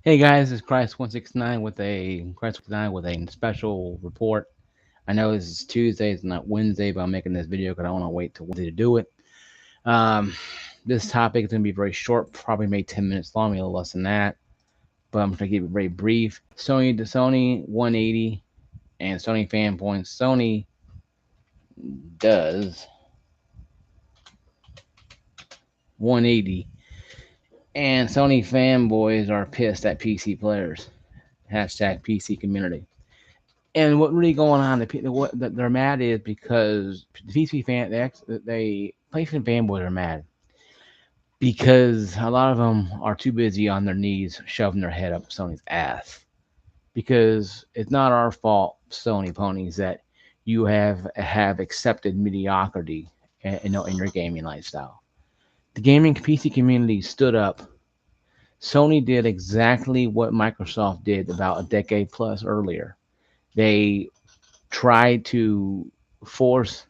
Hey guys, it's Christ169 with a special report. I know this is Tuesday, it's not Wednesday, but I'm making this video because I want to wait till Wednesday to do it. Um, this topic is going to be very short, probably maybe 10 minutes long, maybe a little less than that. But I'm going to keep it very brief. Sony 180 and Sony fan points. Sony does 180, and Sony fanboys are pissed at PC players. Hashtag PC community. And what really going on? What they're mad is because the PC they PlayStation fanboys are mad because a lot of them are too busy on their knees shoving their head up Sony's ass. Because it's not our fault, Sony ponies, that you have accepted mediocrity in your gaming lifestyle. The gaming PC community stood up. Sony did exactly what Microsoft did about a decade plus earlier. They tried to force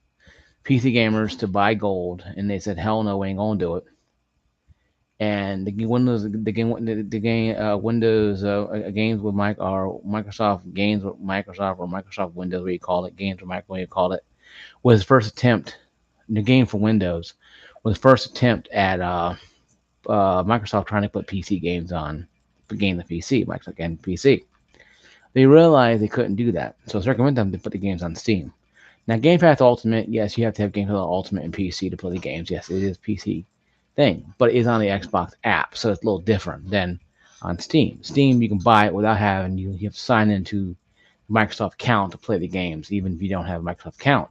PC gamers to buy gold, and they said, "Hell no, we ain't gonna do it." And the game Windows games with Microsoft games with Microsoft or Microsoft Windows, what you call it, games with Microsoft, what you call it, was the first attempt. The game for Windows was the first attempt at Microsoft trying to put PC games on the game the PC, Microsoft game PC. They realized they couldn't do that, so it's recommended them to put the games on Steam. Now, Game Pass Ultimate, yes, you have to have Game Pass Ultimate and PC to play the games. Yes, it is PC thing, but it is on the Xbox app, so it's a little different than on Steam. Steam, you can buy it without having you have to sign into Microsoft account to play the games, even if you don't have a Microsoft account.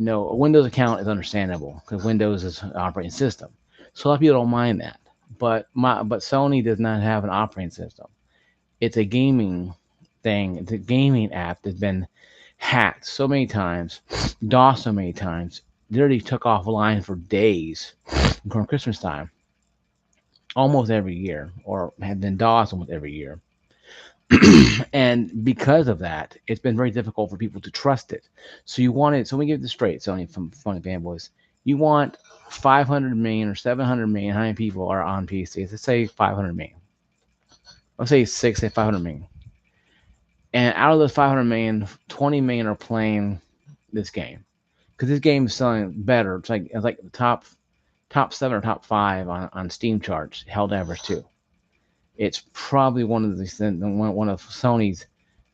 A Windows account is understandable because Windows is an operating system, so a lot of people don't mind that. But Sony does not have an operating system. It's a gaming thing. It's a gaming app that's been hacked so many times, DOS so many times. Literally took offline for days from Christmas time, almost every year, or had been DOS almost every year. And because of that, it's been very difficult for people to trust it. So you want it. So let me get this straight, Sony from Funny Fanboys. You want 500 million or 700 million. How many people are on PCs? Let's say 500 million. Let's say say 500 million. And out of those 500 million, 20 million are playing this game because this game is selling better. It's like the top seven or top five on Steam charts. Helldivers 2. It's probably one of Sony's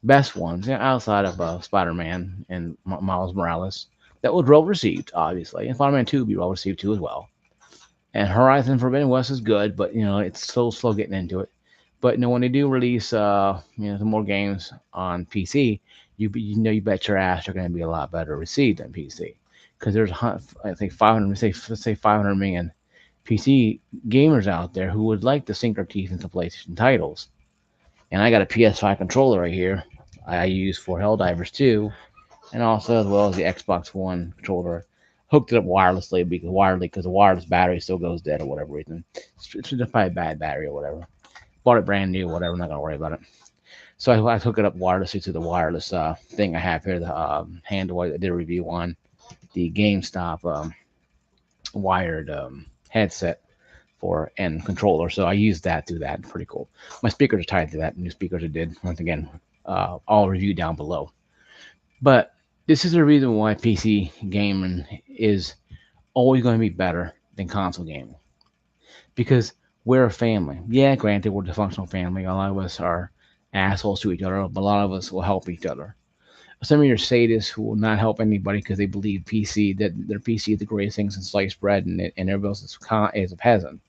best ones, outside of Spider-Man and Miles Morales. That was well received, obviously, and Spider-Man 2 will be well received too as well. And Horizon Forbidden West is good, but it's so slow getting into it. But when they do release some more games on PC, you bet your ass they're going to be a lot better received than PC because there's I think 500 let's say 500 million PC gamers out there who would like to sink their teeth into PlayStation titles. And I got a PS5 controller right here I use for Helldivers 2, and also as well as the Xbox One controller. Hooked it up because the wireless battery still goes dead or whatever reason. It's just probably a bad battery or whatever. Bought it brand new, whatever. I'm not gonna worry about it. So I hook it up wirelessly to the wireless thing I have here, the handle I did a review on the GameStop wired headset for and controller. So I use that through that. Pretty cool. My speakers are tied to that. New speakers I did. Once again, all review down below. But this is the reason why PC gaming is always going to be better than console gaming because we're a family. Yeah, granted, we're a dysfunctional family. A lot of us are assholes to each other, but a lot of us will help each other. Some of your sadists who will not help anybody because they believe that their PC is the greatest thing since sliced bread, and everybody else is a peasant.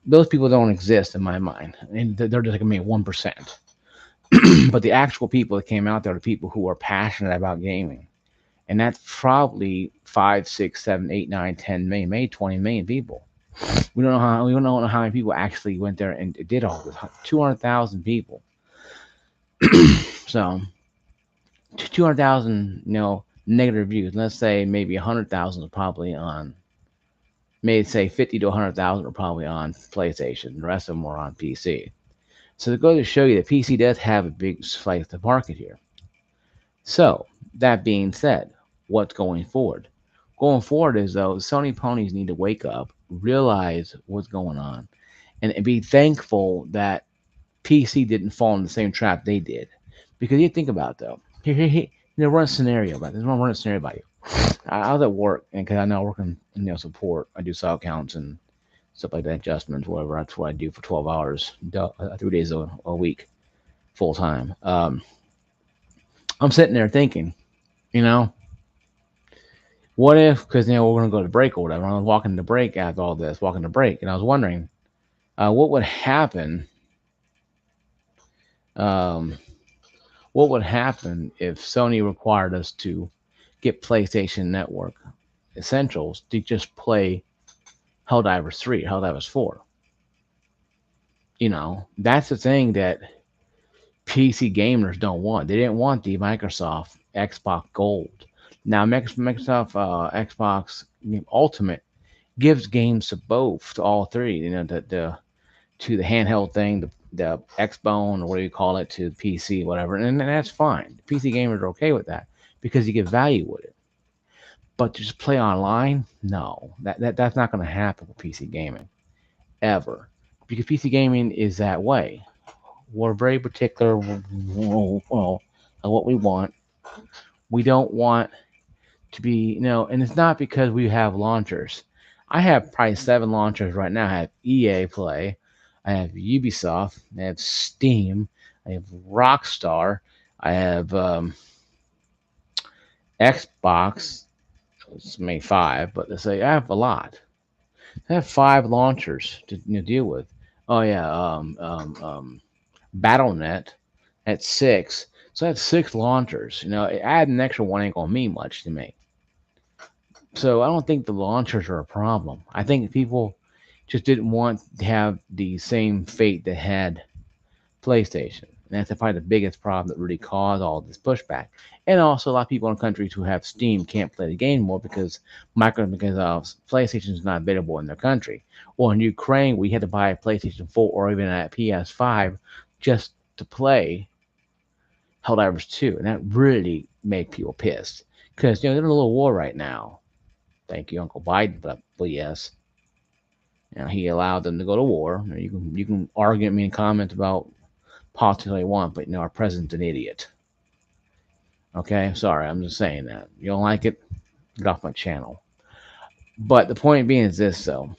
Those people don't exist in my mind, and they're just like maybe 1%. But the actual people that came out there are the people who are passionate about gaming, and that's probably 5, 6, 7, 8, 9, 10 million, maybe 20 million people. We don't know how many people actually went there and did all this. 200,000 people. So 200,000, negative reviews. Let's say maybe 100,000 are probably on. Maybe say 50 to 100,000 are probably on PlayStation. The rest of them are on PC. So to go to show you that PC does have a big slice of the market here. So that being said, what's going forward? Going forward is though Sony ponies need to wake up, realize what's going on, and be thankful that PC didn't fall in the same trap they did. Because you think about it, though. Run a scenario about this. Run a scenario about you. I was at work, and because I now work in support, I do cell counts and stuff like that, adjustments, whatever. That's what I do for 12 hours, 3 days a week, full time. I'm sitting there thinking, you know, what if, because we're gonna go to break or whatever. I was walking to break after all this, walking to break, and I was wondering, what would happen. Um, what would happen if Sony required us to get PlayStation Network Essentials to just play Helldivers 3, Helldivers 4? That's the thing that PC gamers don't want. They didn't want the Microsoft Xbox Gold. Now, Microsoft Xbox Ultimate gives games to both, to all three. To the handheld thing, the Xbone or what do you call it, to the PC, whatever, and that's fine. The PC gamers are okay with that because you get value with it. But to just play online, no, that's not going to happen with PC gaming ever, because PC gaming is that way. We're very particular, well, of what we want. We don't want to be, and it's not because we have launchers. I have probably 7 launchers right now. I have EA Play, I have Ubisoft, I have Steam, I have Rockstar, I have Xbox. It's maybe 5, but they say I have a lot. I have 5 launchers to deal with. Oh yeah, BattleNet at 6. So I have 6 launchers. Add an extra one ain't gonna mean much to me. So I don't think the launchers are a problem. I think people just didn't want to have the same fate that had PlayStation. And that's probably the biggest problem that really caused all this pushback. And also, a lot of people in countries who have Steam can't play the game more because PlayStation is not available in their country. Or in Ukraine, we had to buy a PlayStation 4 or even a PS5 just to play Helldivers 2, and that really made people pissed because they're in a little war right now. Thank you, Uncle Biden, but yes, he allowed them to go to war. You can argue me and comment about politics all you want, but our president's an idiot. Okay, sorry, I'm just saying that. You don't like it? Get off my channel. But the point being is this, though.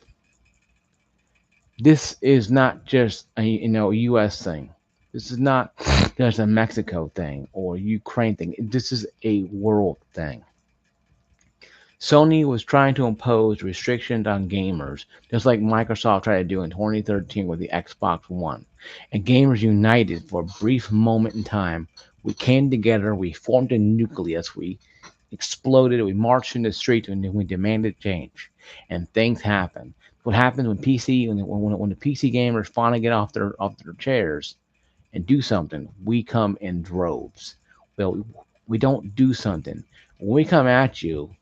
This is not just a U.S. thing. This is not just a Mexico thing or Ukraine thing. This is a world thing. Sony was trying to impose restrictions on gamers, just like Microsoft tried to do in 2013 with the Xbox One. And gamers united for a brief moment in time. We came together, we formed a nucleus, we exploded, we marched in the streets, and we demanded change. And things happen. What happens when when the PC gamers finally get off their chairs and do something, we come in droves. Well, we don't do something. When we come at you,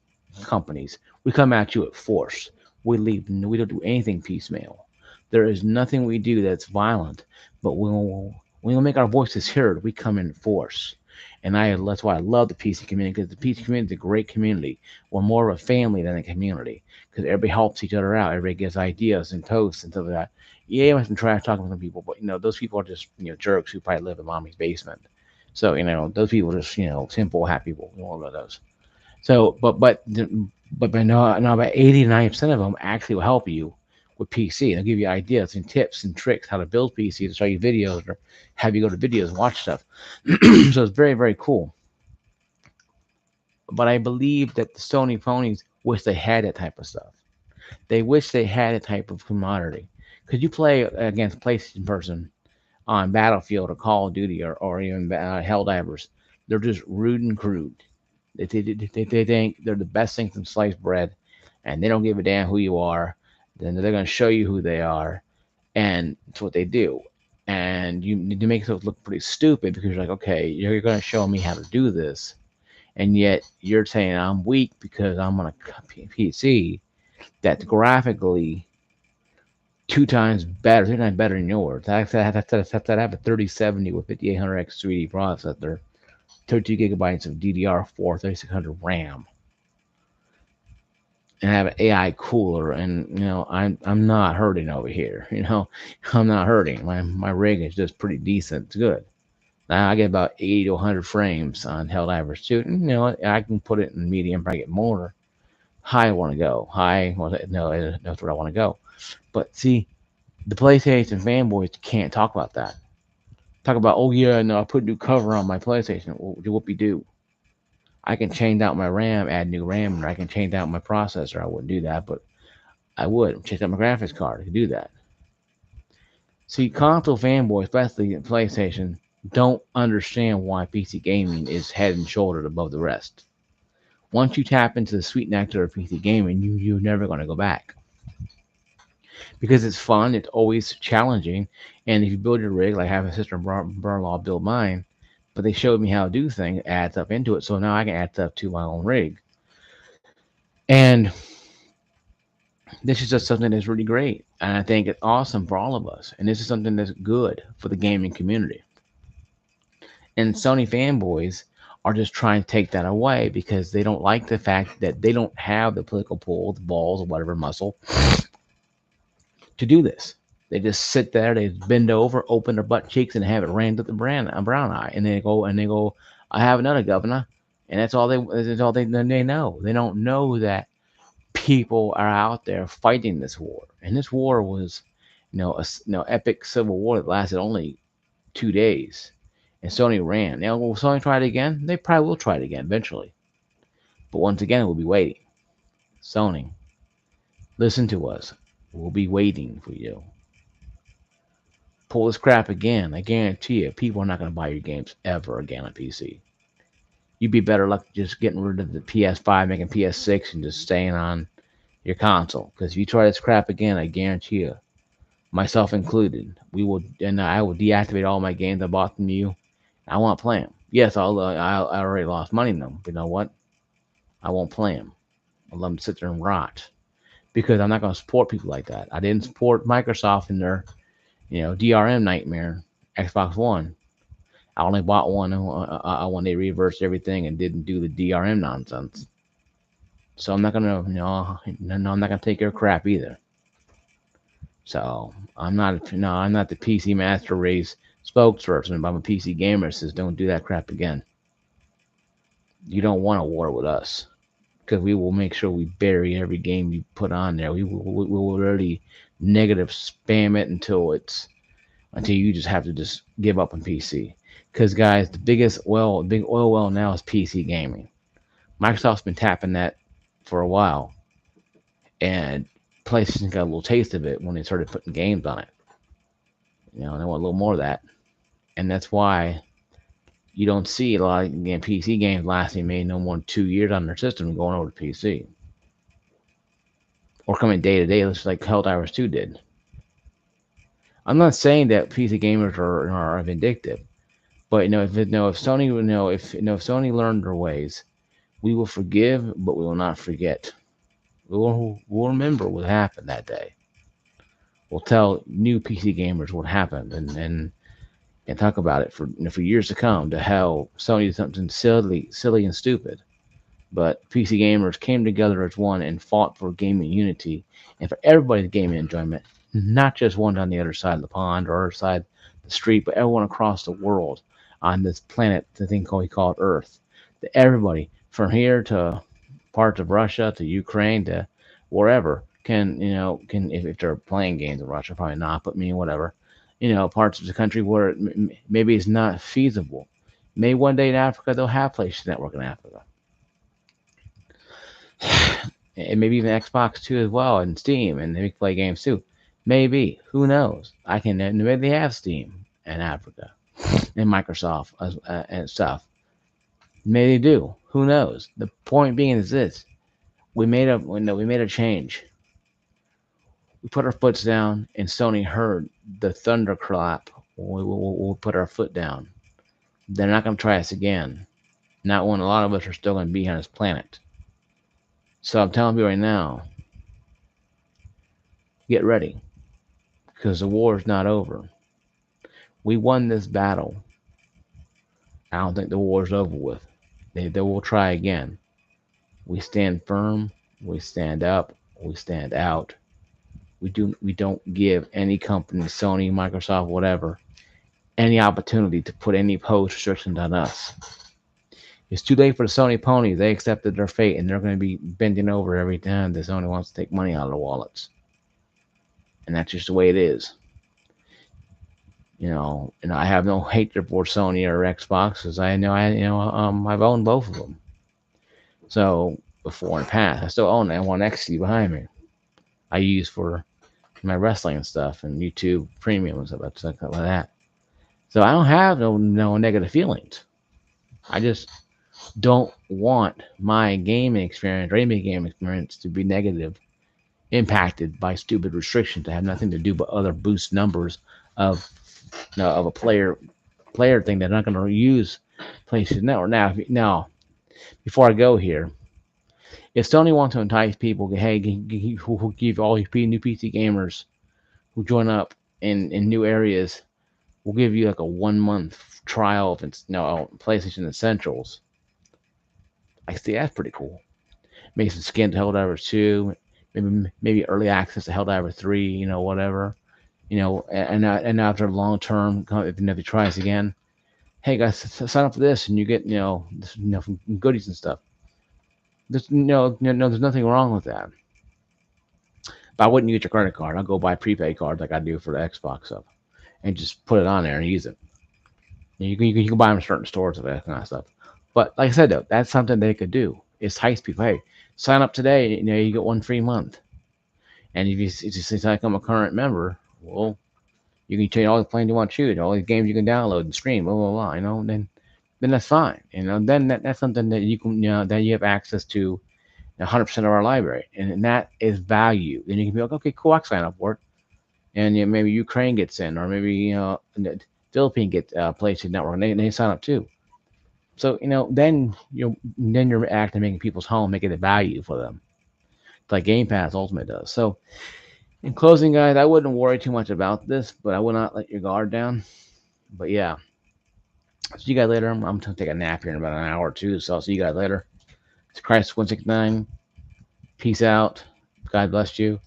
companies, we come at you at force. We don't do anything piecemeal. There is nothing we do that's violent, but when we make our voices heard, we come in force. And that's why I love the PC community, because the PC community is a great community. We're more of a family than a community because everybody helps each other out. Everybody gives ideas and posts and stuff like that. Yeah, I have some trash talking with some people, but those people are just jerks who probably live in mommy's basement. So those people are just simple, happy people. One of those. So, but no, about 89% of them actually will help you with PC. They'll give you ideas and tips and tricks how to build PC, to show you videos or have you go to videos and watch stuff. So it's very, very cool. But I believe that the Sony ponies wish they had that type of stuff. They wish they had a type of commodity. Could you play against a PlayStation person on Battlefield or Call of Duty or even Helldivers? They're just rude and crude. They think they're the best thing from sliced bread, and they don't give a damn who you are. Then they're going to show you who they are, and that's what they do. And you need to make yourself look pretty stupid because you're like, okay, you're going to show me how to do this, and yet you're saying I'm weak because I'm on a PC that's graphically 2 times better, 3 times better than yours. I have a 3070 with 5800X 3D processor, 32 gigabytes of DDR4, 3600 RAM. and have an AI cooler, and I'm not hurting over here. I'm not hurting. My rig is just pretty decent. It's good. Now I get about 80 to 100 frames on Helldivers 2. And, I can put it in medium, probably get more. High I want to go. High, well, no, that's where I want to go. But see, the PlayStation fanboys can't talk about that. Talk about, oh yeah, no, I put new cover on my PlayStation. Well, whoopie do. I can change out my RAM, add new RAM, or I can change out my processor. I wouldn't do that, but I would change out my graphics card. I could do that. See, console fanboys, especially in PlayStation, don't understand why PC gaming is head and shoulders above the rest. Once you tap into the sweet nectar of PC gaming, you're never going to go back because it's fun. It's always challenging, and if you build your rig, like I have a sister and brother-in-law build mine, but they showed me how to do things, add stuff into it, so now I can add stuff to my own rig. And this is just something that's really great, and I think it's awesome for all of us. And this is something that's good for the gaming community. And Sony fanboys are just trying to take that away because they don't like the fact that they don't have the political pull, the balls, or whatever muscle to do this. They just sit there, they bend over, open their butt cheeks, and have it rammed up the brown eye, and they go, I have another governor, and that's all they know. They don't know that people are out there fighting this war, and this war was, epic civil war that lasted only 2 days, and Sony ran. Now, will Sony try it again? They probably will try it again eventually, but once again, we'll be waiting. Sony, listen to us. We'll be waiting for you. Pull this crap again. I guarantee you, people are not going to buy your games ever again on PC. You'd be better luck just getting rid of the PS5, making PS6, and just staying on your console. Because if you try this crap again, I guarantee you, myself included, I will deactivate all my games I bought from you. I won't play them. Yes, I already lost money in them. But you know what? I won't play them. I'll let them sit there and rot. Because I'm not going to support people like that. I didn't support Microsoft in their, DRM nightmare, Xbox One. I only bought one when they reversed everything and didn't do the DRM nonsense. So I'm not gonna, no, I'm not gonna take your crap either. So I'm not the PC Master Race spokesperson, but I'm a PC gamer. Says don't do that crap again. You don't want a war with us because we will make sure we bury every game you put on there. We will really negative spam it until you just have to just give up on PC. Because guys, big oil well now is PC gaming. Microsoft's been tapping that for a while, and PlayStation got a little taste of it when they started putting games on it. They want a little more of that, and that's why you don't see a lot of PC games lasting maybe no more than 2 years on their system and going over to PC or coming day to day, just like Helldivers 2 did. I'm not saying that PC gamers are vindictive, but if Sony if Sony learned their ways, we will forgive, but we will not forget. We'll remember what happened that day. We'll tell new PC gamers what happened, and talk about it for years to come. To hell, Sony did something silly and stupid, but PC gamers came together as one and fought for gaming unity and for everybody's gaming enjoyment, not just one on the other side of the pond or other side of the street, but everyone across the world on this planet, the thing we call Earth. To everybody from here to parts of Russia to Ukraine to wherever can if they're playing games in Russia, probably not, but whatever. Parts of the country where maybe it's not feasible. Maybe one day in Africa they'll have PlayStation Network in Africa, and maybe even Xbox too as well, and Steam, and they can play games too. Maybe, who knows? Maybe they have Steam in Africa and Microsoft and stuff. Maybe they do. Who knows? The point being is this: we made a change. We put our foots down, and Sony heard the thunderclap. We'll put our foot down. They're not going to try us again. Not when a lot of us are still going to be on this planet. So I'm telling you right now, get ready, because the war is not over. We won this battle. I don't think the war is over with. They will try again. We stand firm. We stand up. We stand out. We don't give any company, Sony, Microsoft, whatever, any opportunity to put any post restrictions on us. It's too late for the Sony ponies. They accepted their fate, and they're going to be bending over every time the Sony wants to take money out of their wallets, and that's just the way it is. And I have no hatred for Sony or Xbox because I've owned both of them. So before in the past, I still own that one XC behind me. I use for my wrestling and stuff and YouTube Premium and stuff like that. So I don't have no negative feelings. I just don't want my gaming experience or any game experience to be negative, impacted by stupid restrictions that have nothing to do but other boost numbers of of a player thing they're not going to use PlayStation Network. Now, before I go here, if Sony wants to entice people, hey, who give all you new PC gamers who join up in new areas, we'll give you like a 1 month trial of PlayStation Essentials. I see that's pretty cool. Maybe some skins to Helldivers 2, maybe early access to Helldivers 3, whatever. And after long term, if you try this again, hey guys, sign up for this, and you get goodies and stuff. There's nothing wrong with that. But I wouldn't use your credit card. I'll go buy prepaid cards like I do for the Xbox stuff, and just put it on there and use it. You can buy them in certain stores and that kind of stuff. But like I said, though, that's something they could do. It's heist people. Hey, sign up today. You get 1 free month. And if you become a current member, well, you can change all the plans you want to choose, all the games you can download and stream, blah blah blah. Then that's fine. That's something that that you have access to 100% of our library, and that is value. Then you can be like, okay, cool, I can sign up for it, and maybe Ukraine gets in, or maybe the Philippines gets PlayStation Network, and they sign up too. So then you're acting making people's home, making it value for them, like Game Pass Ultimate does. So in closing, guys, I wouldn't worry too much about this, but I would not let your guard down. But yeah, see you guys later. I'm going to take a nap here in about an hour or two, so I'll see you guys later. It's Christ169. Peace out. God bless you.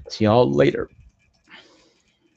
See y'all later.